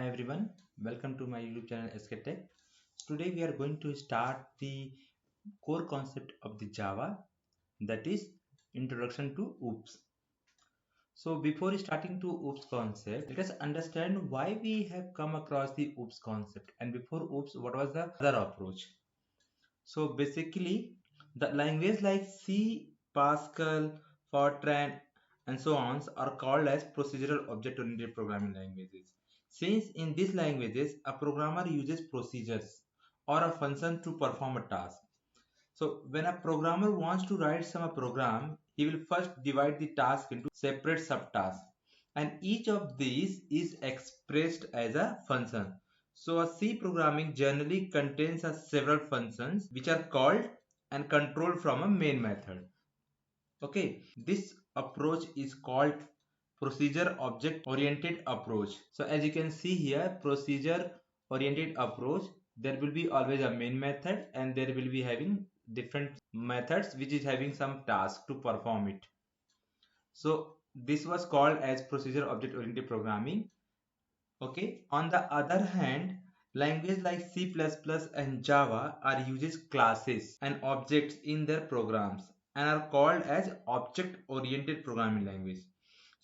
Hi everyone, welcome to my YouTube channel SK Tech. Today we are going to start the core concept of the Java, that is introduction to OOPS. So before starting to OOPS concept, let us understand why we have come across the OOPS concept, and before OOPS what was the other approach. So basically the language like C, Pascal, Fortran and so on are called as procedural object-oriented programming languages. Since in these languages a programmer uses procedures or a function to perform a task. So when a programmer wants to write some program, he will first divide the task into separate subtasks, and each of these is expressed as a function. So a C programming generally contains several functions which are called and controlled from a main method. Okay, this approach is called procedure object oriented approach. So as you can see here, procedure oriented approach, there will be always a main method and there will be having different methods which is having some task to perform it. So this was called as procedure object oriented programming. Okay, on the other hand, language like C++ and Java are uses classes and objects in their programs and are called as object oriented programming language.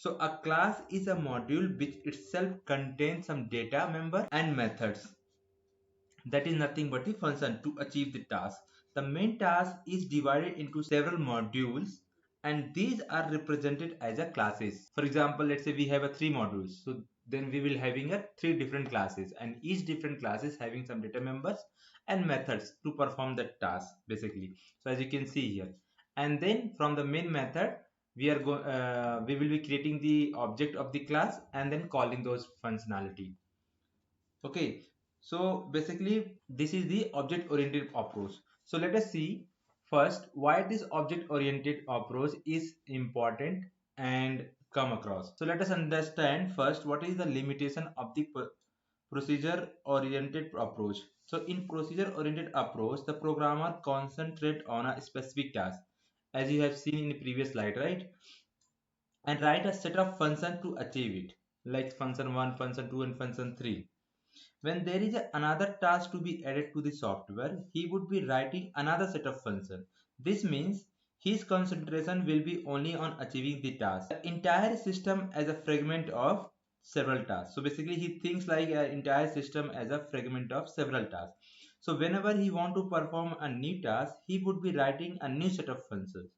So a class is a module which itself contains some data member and methods. That is nothing but the function to achieve the task. The main task is divided into several modules and these are represented as a classes. For example, let's say we have a three modules. So then we will having a three different classes and each different class is having some data members and methods to perform that task basically. So as you can see here. And then from the main method, we will be creating the object of the class and then calling those functionality. Okay, so basically this is the object oriented approach. So let us see first why this object oriented approach is important and come across. So let us understand first what is the limitation of the procedure oriented approach. So in procedure oriented approach, the programmer concentrate on a specific task as you have seen in the previous slide, right? And write a set of functions to achieve it, like function 1, function 2 and function 3. When there is another task to be added to the software, he would be writing another set of functions. This means his concentration will be only on achieving the task. The entire system as a fragment of several tasks. So basically he thinks like an entire system as a fragment of several tasks. So whenever he want to perform a new task, he would be writing a new set of functions.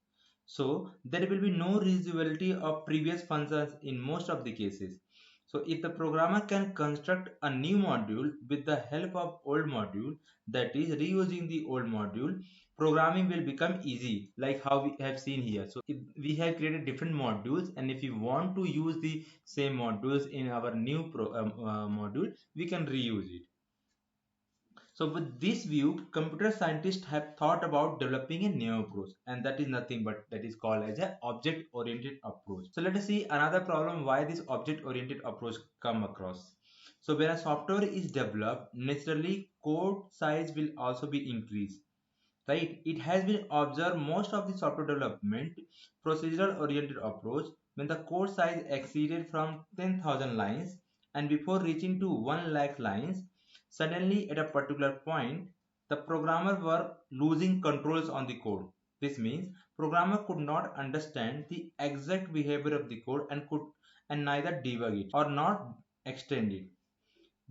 So there will be no reusability of previous functions in most of the cases. So if the programmer can construct a new module with the help of old module, that is reusing the old module, programming will become easy, like how we have seen here. So if we have created different modules and if we want to use the same modules in our new module, we can reuse it. So with this view, computer scientists have thought about developing a new approach, and that is nothing but that is called as an object-oriented approach. So let us see another problem why this object-oriented approach come across. So when a software is developed, naturally code size will also be increased. Right? It has been observed most of the software development procedural oriented approach when the code size exceeded from 10,000 lines and before reaching to 1 lakh lines, suddenly at a particular point, the programmer were losing controls on the code. This means programmer could not understand the exact behavior of the code and neither debug it or not extend it.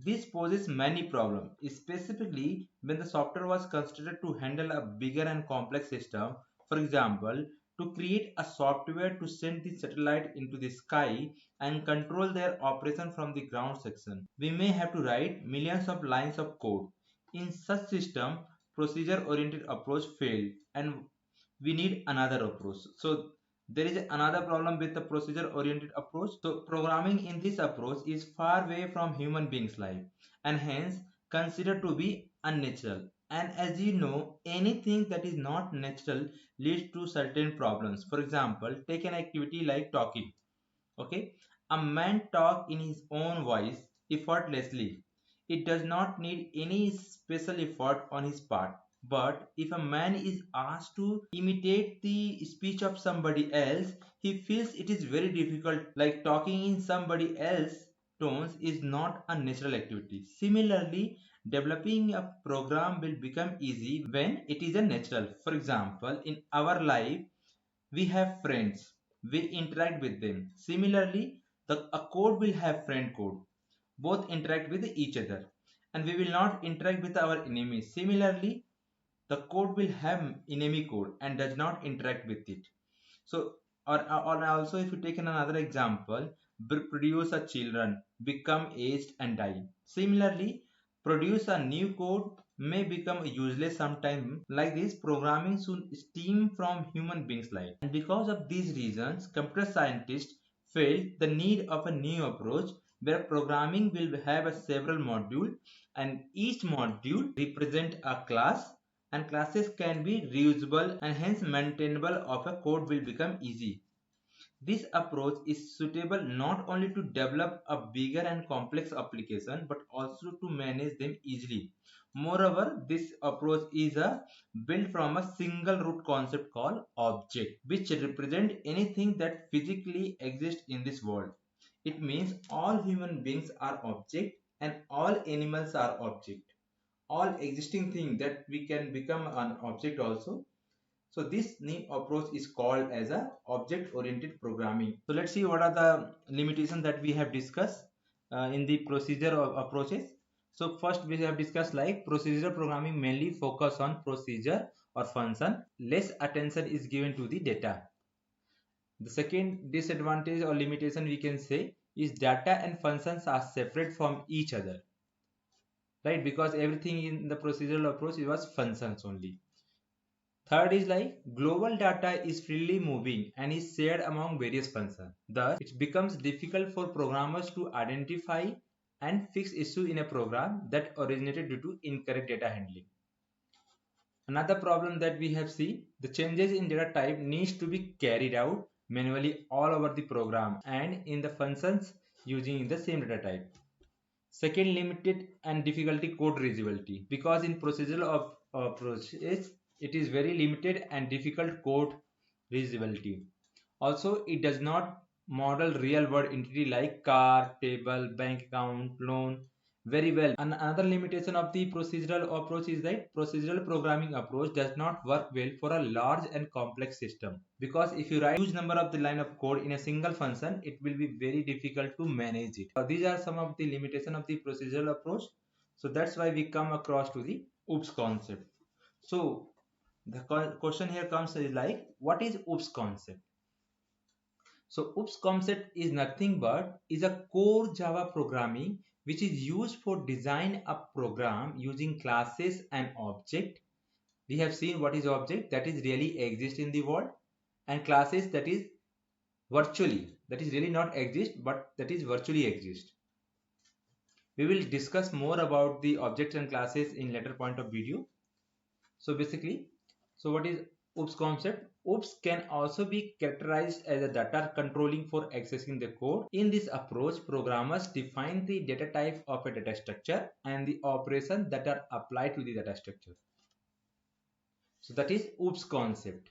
This poses many problems, specifically when the software was considered to handle a bigger and complex system. For example, to create a software to send the satellite into the sky and control their operation from the ground section, we may have to write millions of lines of code. In such system, procedure-oriented approach failed, and we need another approach. So there is another problem with the procedure oriented approach. So programming in this approach is far away from human beings life and hence considered to be unnatural. And as you know, anything that is not natural leads to certain problems. For example, take an activity like talking. Okay, a man talk in his own voice effortlessly. It does not need any special effort on his part. But if a man is asked to imitate the speech of somebody else, he feels it is very difficult, like talking in somebody else tones is not a natural activity. Similarly, developing a program will become easy when it is a natural. For example, in our life, we have friends. We interact with them. Similarly, a code will have friend code. Both interact with each other. And we will not interact with our enemies. Similarly, the code will have enemy code and does not interact with it. So, or also if you take another example, produce a children, become aged and die. Similarly, produce a new code may become useless sometime. Like this, programming should stem from human beings' life. And because of these reasons, computer scientists felt the need of a new approach where programming will have a several module and each module represent a class, and classes can be reusable and hence maintainable of a code will become easy. This approach is suitable not only to develop a bigger and complex application but also to manage them easily. Moreover, this approach is built from a single root concept called object, which represent anything that physically exists in this world. It means all human beings are object and all animals are object. All existing thing that we can become an object also. So this new approach is called as a object oriented programming. So let's see what are the limitations that we have discussed in the procedure of approaches. So first we have discussed like procedural programming mainly focus on procedure or function. Less attention is given to the data. The second disadvantage or limitation we can say is data and functions are separate from each other, right? Because everything in the procedural approach was functions only. Third is like global data is freely moving and is shared among various functions. Thus, it becomes difficult for programmers to identify and fix issue in a program that originated due to incorrect data handling. Another problem that we have seen, the changes in data type needs to be carried out manually all over the program and in the functions using the same data type. Second, limited and difficulty code readability, because in procedural approaches it is very limited and difficult code readability. Also, it does not model real world entity like car, table, bank account, loan very well. And another limitation of the procedural approach is that procedural programming approach does not work well for a large and complex system, because if you write huge number of the line of code in a single function, it will be very difficult to manage it. These are some of the limitation of the procedural approach. So that's why we come across to the OOPS concept. So the question here comes is like, what is OOPS concept? So OOPS concept is nothing but is a core Java programming which is used for design a program using classes and object. We have seen what is object, that is really exist in the world, and classes that is virtually, that is really not exist but that is virtually exist. We will discuss more about the objects and classes in later point of video. So basically, so what is OOPS concept? OOPS can also be characterized as a data controlling for accessing the code. In this approach, programmers define the data type of a data structure and the operations that are applied to the data structure. So that is OOPS concept.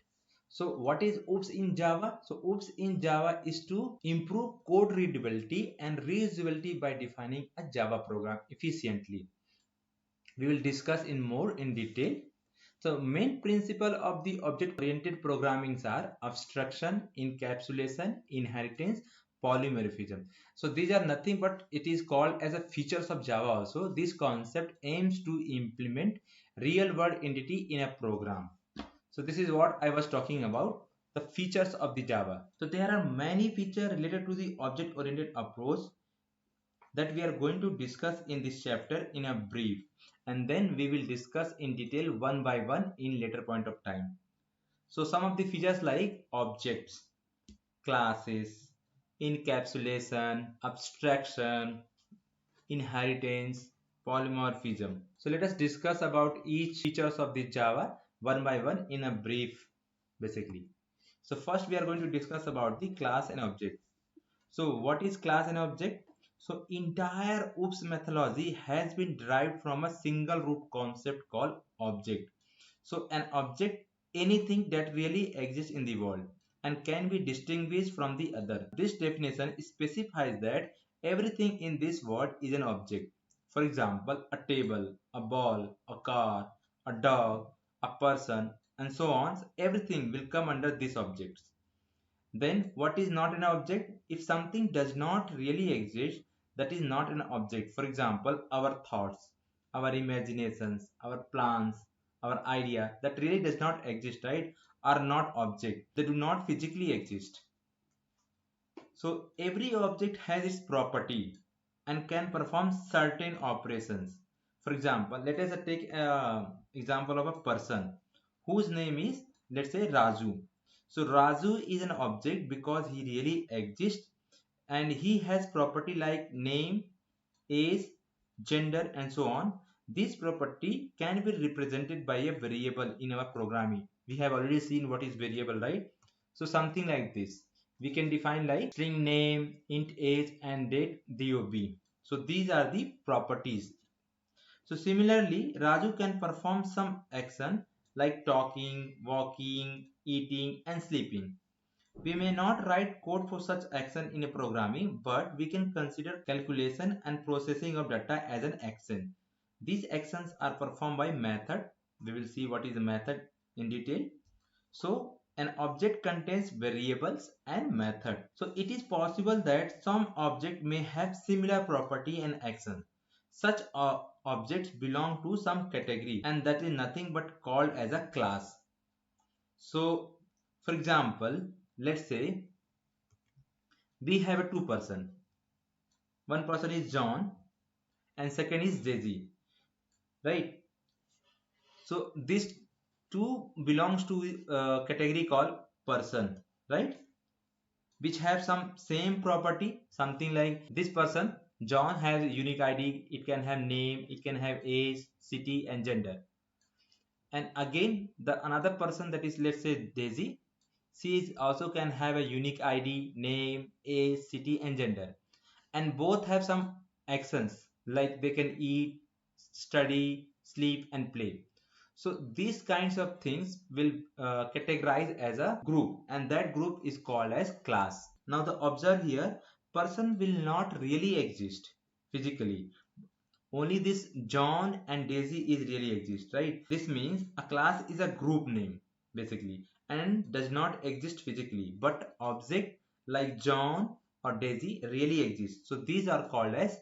So what is OOPS in Java? So OOPS in Java is to improve code readability and reusability by defining a Java program efficiently. We will discuss in more in detail. So main principle of the object-oriented programming are abstraction, encapsulation, inheritance, polymorphism. So these are nothing but it is called as a features of Java also. This concept aims to implement real-world entity in a program. So this is what I was talking about, the features of the Java. So there are many features related to the object-oriented approach that we are going to discuss in this chapter in a brief, and then we will discuss in detail one by one in later point of time. So some of the features like objects, classes, encapsulation, abstraction, inheritance, polymorphism. So let us discuss about each features of the Java one by one in a brief basically. So first we are going to discuss about the class and object. So what is class and object? So entire OOPS methodology has been derived from a single root concept called object. So an object, anything that really exists in the world and can be distinguished from the other. This definition specifies that everything in this world is an object. For example, a table, a ball, a car, a dog, a person, and so on. So everything will come under these objects. Then what is not an object? If something does not really exist, that is not an object. For example, our thoughts, our imaginations, our plans, our idea that really does not exist, right, are not object. They do not physically exist. So every object has its property and can perform certain operations. For example, let us take example of a person whose name is, let's say, Raju. So Raju is an object because he really exists and he has property like name, age, gender, and so on. This property can be represented by a variable in our programming. We have already seen what is variable, right? So something like this. We can define like string name, int age, and date DOB. So these are the properties. So similarly, Raju can perform some action like talking, walking, eating, and sleeping. We may not write code for such action in a programming, but we can consider calculation and processing of data as an action. These actions are performed by method. We will see what is a method in detail. So an object contains variables and method. So it is possible that some object may have similar property and action. Such objects belong to some category and that is nothing but called as a class. So for example, let's say we have a two person. One person is John and second is Daisy, right? So these two belongs to category called person, right? Which have some same property, something like this person John has a unique ID. It can have name, it can have age, city, and gender. And again, the another person that is, let's say, Daisy, she is also can have a unique ID, name, age, city, and gender. And both have some actions like they can eat, study, sleep, and play. So these kinds of things will categorize as a group, and that group is called as class. Now the observe here, person will not really exist physically. Only this John and Daisy is really exist, right? This means a class is a group name basically and does not exist physically, but object like John or Daisy really exist. So these are called as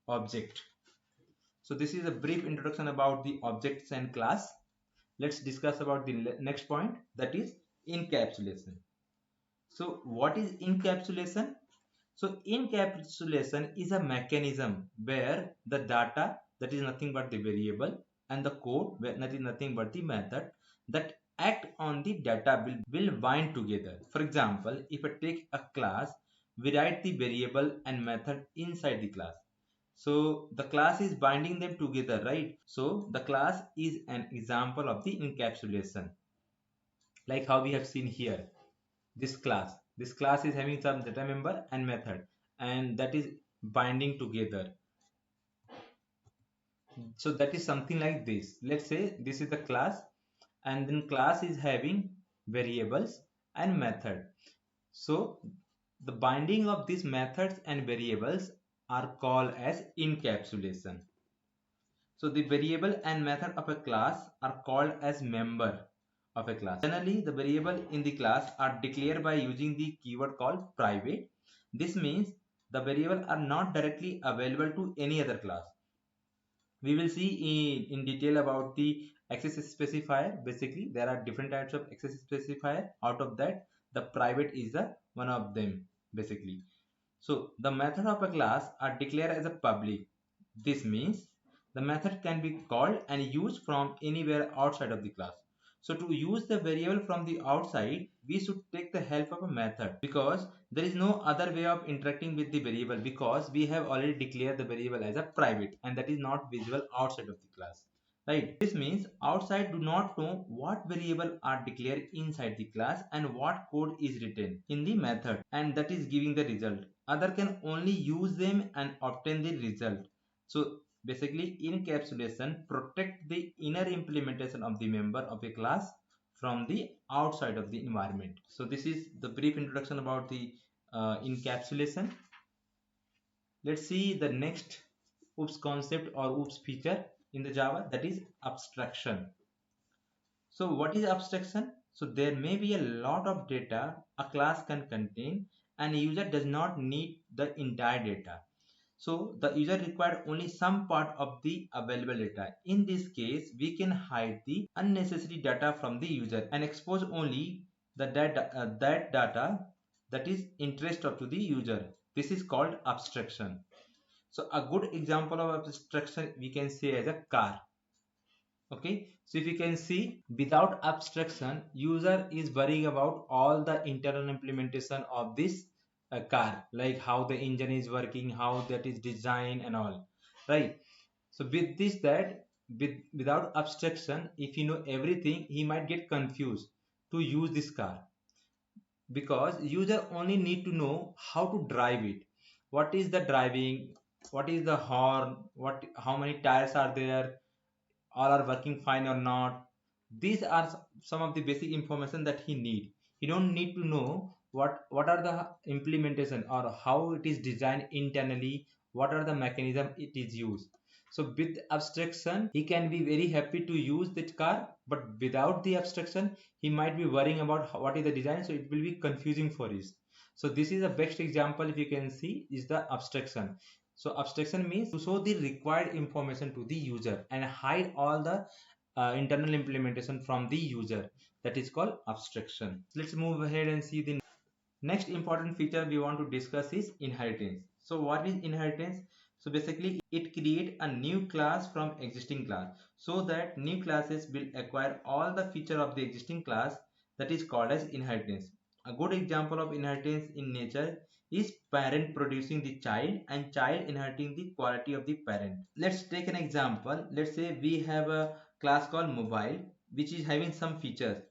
object. So this is a brief introduction about the objects and class. Let's discuss about the next point, that is encapsulation. So what is encapsulation? So encapsulation is a mechanism where the data, that is nothing but the variable, and the code, that is nothing but the method, that act on the data will bind together. For example, if I take a class, we write the variable and method inside the class. So the class is binding them together, right? So the class is an example of the encapsulation, like how we have seen here. This class is having some data member and method, and that is binding together. So that is something like this. Let's say this is the class, and then class is having variables and method. So the binding of these methods and variables are called as encapsulation. So the variable and method of a class are called as member of a class. Generally, the variable in the class are declared by using the keyword called private. This means the variable are not directly available to any other class. We will see in detail about the access specifier. Basically, there are different types of access specifier. Out of that, the private is the one of them basically. So the method of a class are declared as a public. This means the method can be called and used from anywhere outside of the class. So to use the variable from the outside, we should take the help of a method, because there is no other way of interacting with the variable, because we have already declared the variable as a private and that is not visible outside of the class. Right. This means outside do not know what variable are declared inside the class and what code is written in the method and that is giving the result. Other can only use them and obtain the result. So basically encapsulation protect the inner implementation of the member of a class from the outside of the environment. So this is the brief introduction about the encapsulation. Let's see the next OOPS concept or OOPS feature in the Java, that is abstraction. So what is abstraction? So there may be a lot of data a class can contain and a user does not need the entire data. So the user required only some part of the available data. In this case, we can hide the unnecessary data from the user and expose only that data that is interest to the user. This is called abstraction. So a good example of abstraction we can say as a car. Okay, so if you can see, without abstraction, user is worrying about all the internal implementation of this car, like how the engine is working, how that is designed and all, right? So with this, without abstraction, if you know everything, he might get confused to use this car, because user only need to know how to drive it, what is the driving, what is the horn, how many tires are there, all are working fine or not. These are some of the basic information that he need. He don't need to know what are the implementation or how it is designed internally, what are the mechanism it is used. So with abstraction he can be very happy to use that car, but without the abstraction he might be worrying about what is the design, so it will be confusing for us. So this is the best example, if you can see, is the abstraction. So abstraction means to show the required information to the user and hide all the internal implementation from the user. That is called abstraction. Let's move ahead and see the next important feature we want to discuss is inheritance. So what is inheritance? So basically it create a new class from existing class, so that new classes will acquire all the feature of the existing class. That is called as inheritance. A good example of inheritance in nature is parent producing the child and child inheriting the quality of the parent. Let's take an example. Let's say we have a class called mobile, which is having some features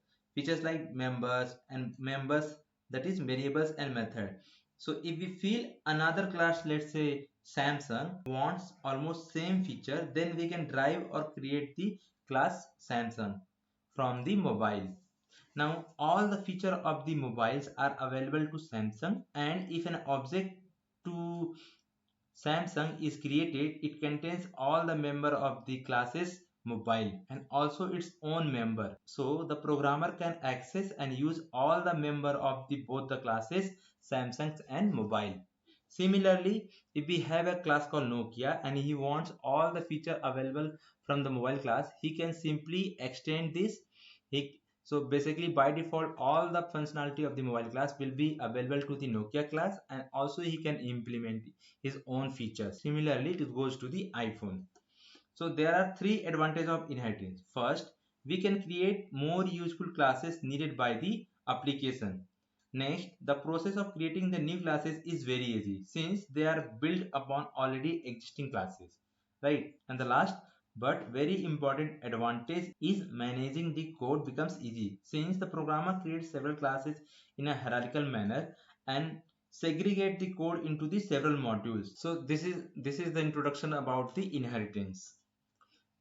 like members and members, that is variables and method. So if we feel another class, let's say Samsung, wants almost same feature, then we can drive or create the class Samsung from the mobile. Now all the feature of the mobiles are available to Samsung, and if an object to Samsung is created, it contains all the member of the classes mobile and also its own member. So the programmer can access and use all the member of the both the classes Samsung and mobile. Similarly, if we have a class called Nokia and he wants all the feature available from the mobile class, he can simply extend this. So basically by default all the functionality of the mobile class will be available to the Nokia class, and also he can implement his own features. Similarly, it goes to the iPhone. So there are three advantages of inheritance. First, we can create more useful classes needed by the application. Next, the process of creating the new classes is very easy since they are built upon already existing classes, right? And the last but very important advantage is managing the code becomes easy since the programmer creates several classes in a hierarchical manner and segregate the code into the several modules. So this is the introduction about the inheritance.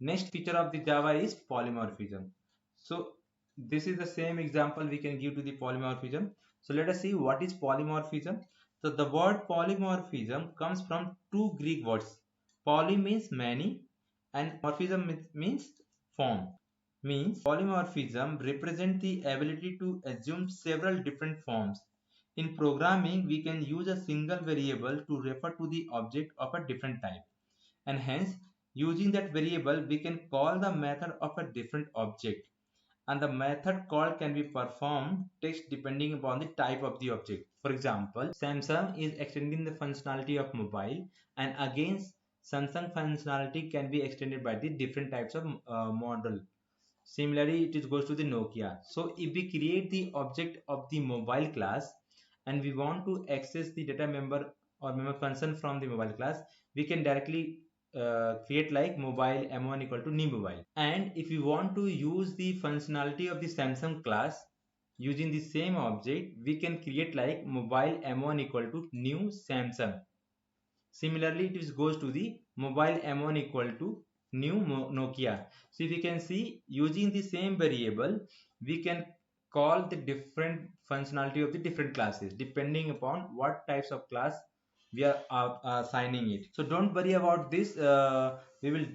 Next feature of the Java is polymorphism. So this is the same example we can give to the polymorphism. So let us see what is polymorphism. So the word polymorphism comes from two Greek words. Poly means many and morphism means form. Means polymorphism represents the ability to assume several different forms. In programming, we can use a single variable to refer to the object of a different type, and hence using that variable we can call the method of a different object, and the method call can be performed text depending upon the type of the object. For example, Samsung is extending the functionality of mobile, and again Samsung functionality can be extended by the different types of model. Similarly, it goes to the Nokia. So if we create the object of the mobile class and we want to access the data member or member function from the mobile class, we can directly create like mobile m1 equal to new mobile. And if you want to use the functionality of the Samsung class using the same object, we can create like mobile m1 equal to new Samsung. Similarly, it goes to the mobile m1 equal to new Nokia. So if you can see, using the same variable, we can call the different functionality of the different classes depending upon what types of class we are assigning it. So don't worry about this. We will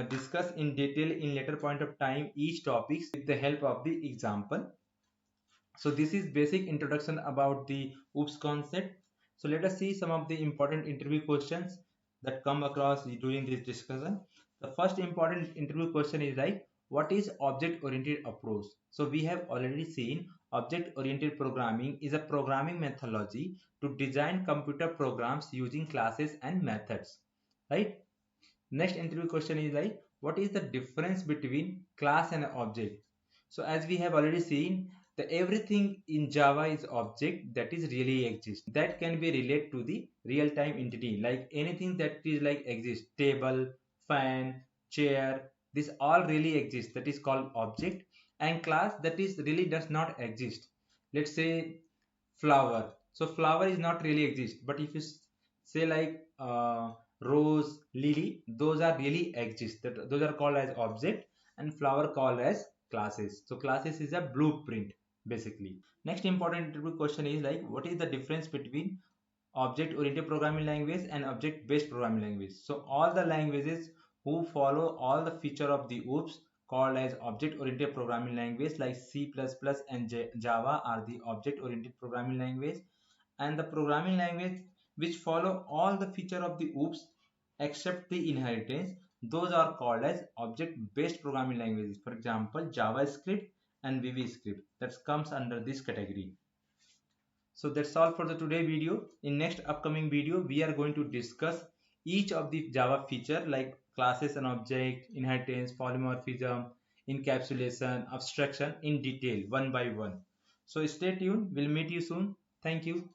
discuss in detail in later point of time each topics with the help of the example. So this is basic introduction about the OOPS concept. So let us see some of the important interview questions that come across during this discussion. The first important interview question is like, what is object oriented approach? So we have already seen object oriented programming is a programming methodology to design computer programs using classes and methods, right? Next interview question is like, what is the difference between class and object? So as we have already seen, the everything in Java is object that is really exist. That can be related to the real-time entity, like anything that is like exist, table, fan, chair, this all really exist. That is called object. And class that is really does not exist. Let's say flower. So flower is not really exist, but if you say like rose, lily, those are really exist. Those are called as object, and flower called as classes. So classes is a blueprint basically. Next important interview question is like, what is the difference between object oriented programming language and object based programming language? So all the languages who follow all the feature of the OOPS called as object oriented programming language, like C++ and Java are the object oriented programming language, and the programming language which follow all the feature of the OOPS except the inheritance, those are called as object based programming languages. For example, JavaScript and VBScript, that comes under this category. So that's all for the today video. In next upcoming video, we are going to discuss each of the Java feature like classes and object, inheritance, polymorphism, encapsulation, abstraction in detail one by one. So stay tuned. We'll meet you soon. Thank you.